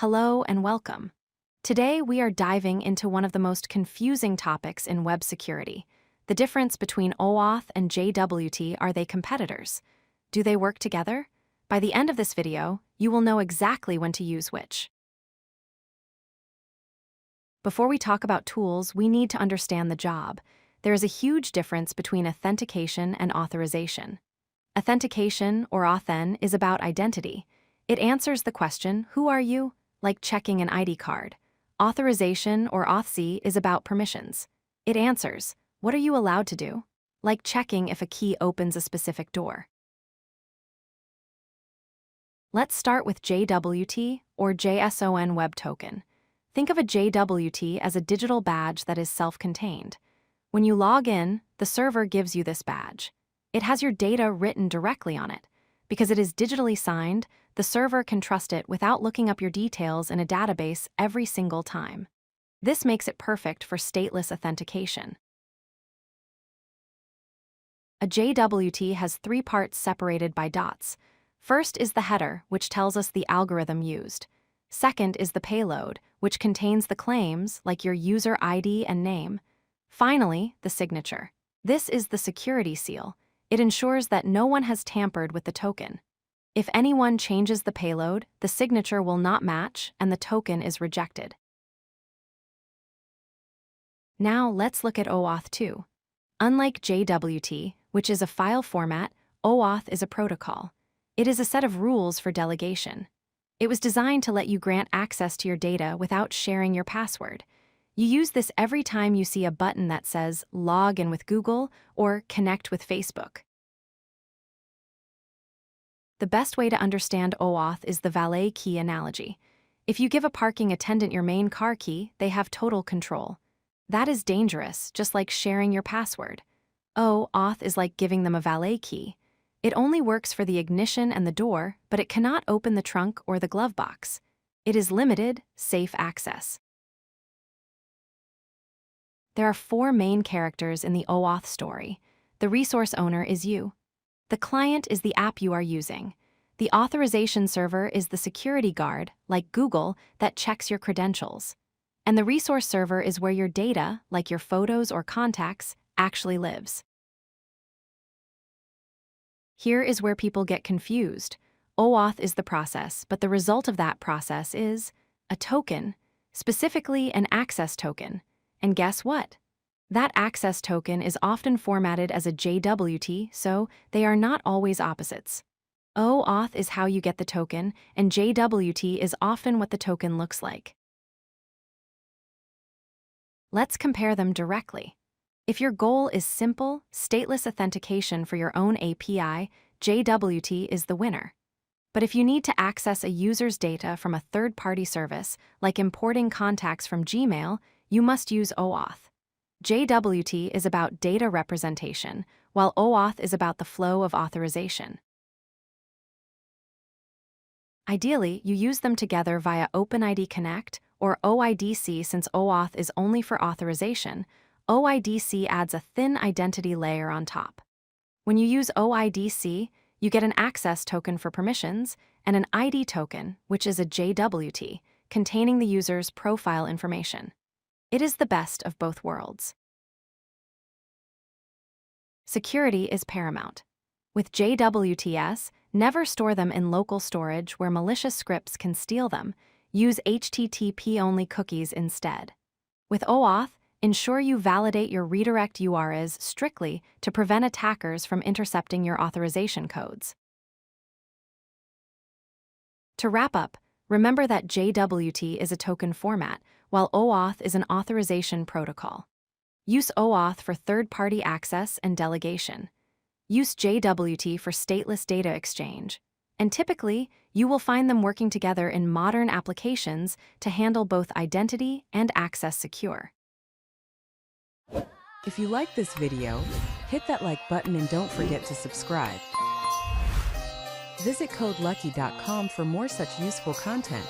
Hello and welcome. Today we are diving into one of the most confusing topics in web security. The difference between OAuth and JWT. Are they competitors? Do they work together? By the end of this video, you will know exactly when to use which. Before we talk about tools, we need to understand the job. There is a huge difference between authentication and authorization. Authentication, or authn, is about identity. It answers the question, who are you? Like checking an ID card. Authorization, or authc, is about permissions. It answers, what are you allowed to do? Like checking if a key opens a specific door. Let's start with JWT, or JSON Web Token. Think of a JWT as a digital badge that is self-contained. When you log in, the server gives you this badge. It has your data written directly on it. Because it is digitally signed, the server can trust it without looking up your details in a database every single time. This makes it perfect for stateless authentication. A JWT has three parts separated by dots. First is the header, which tells us the algorithm used. Second is the payload, which contains the claims, like your user ID and name. Finally, the signature. This is the security seal. It ensures that no one has tampered with the token. If anyone changes the payload, the signature will not match and the token is rejected. Now let's look at OAuth 2. Unlike JWT, which is a file format, OAuth is a protocol. It is a set of rules for delegation. It was designed to let you grant access to your data without sharing your password. You use this every time you see a button that says log in with Google or connect with Facebook. The best way to understand OAuth is the valet key analogy. If you give a parking attendant your main car key, they have total control. That is dangerous, just like sharing your password. OAuth is like giving them a valet key. It only works for the ignition and the door, but it cannot open the trunk or the glove box. It is limited, safe access. There are four main characters in the OAuth story. The resource owner is you. The client is the app you are using. The authorization server is the security guard, like Google, that checks your credentials. And the resource server is where your data, like your photos or contacts, actually lives. Here is where people get confused. OAuth is the process, but the result of that process is a token, specifically an access token. And guess what? That access token is often formatted as a JWT, so they are not always opposites. OAuth is how you get the token, and JWT is often what the token looks like. Let's compare them directly. If your goal is simple, stateless authentication for your own API, JWT is the winner. But if you need to access a user's data from a third-party service, like importing contacts from Gmail, you must use OAuth. JWT is about data representation, while OAuth is about the flow of authorization. Ideally, you use them together via OpenID Connect or OIDC. Since OAuth is only for authorization, OIDC adds a thin identity layer on top. When you use OIDC, you get an access token for permissions and an ID token, which is a JWT, containing the user's profile information. It is the best of both worlds. Security is paramount. With JWTs, never store them in local storage where malicious scripts can steal them. Use HTTP-only cookies instead. With OAuth, ensure you validate your redirect URLs strictly to prevent attackers from intercepting your authorization codes. To wrap up, remember that JWT is a token format, while OAuth is an authorization protocol. Use OAuth for third-party access and delegation. Use JWT for stateless data exchange. And typically, you will find them working together in modern applications to handle both identity and access secure. If you like this video, hit that like button and don't forget to subscribe. Visit codelucky.com for more such useful content.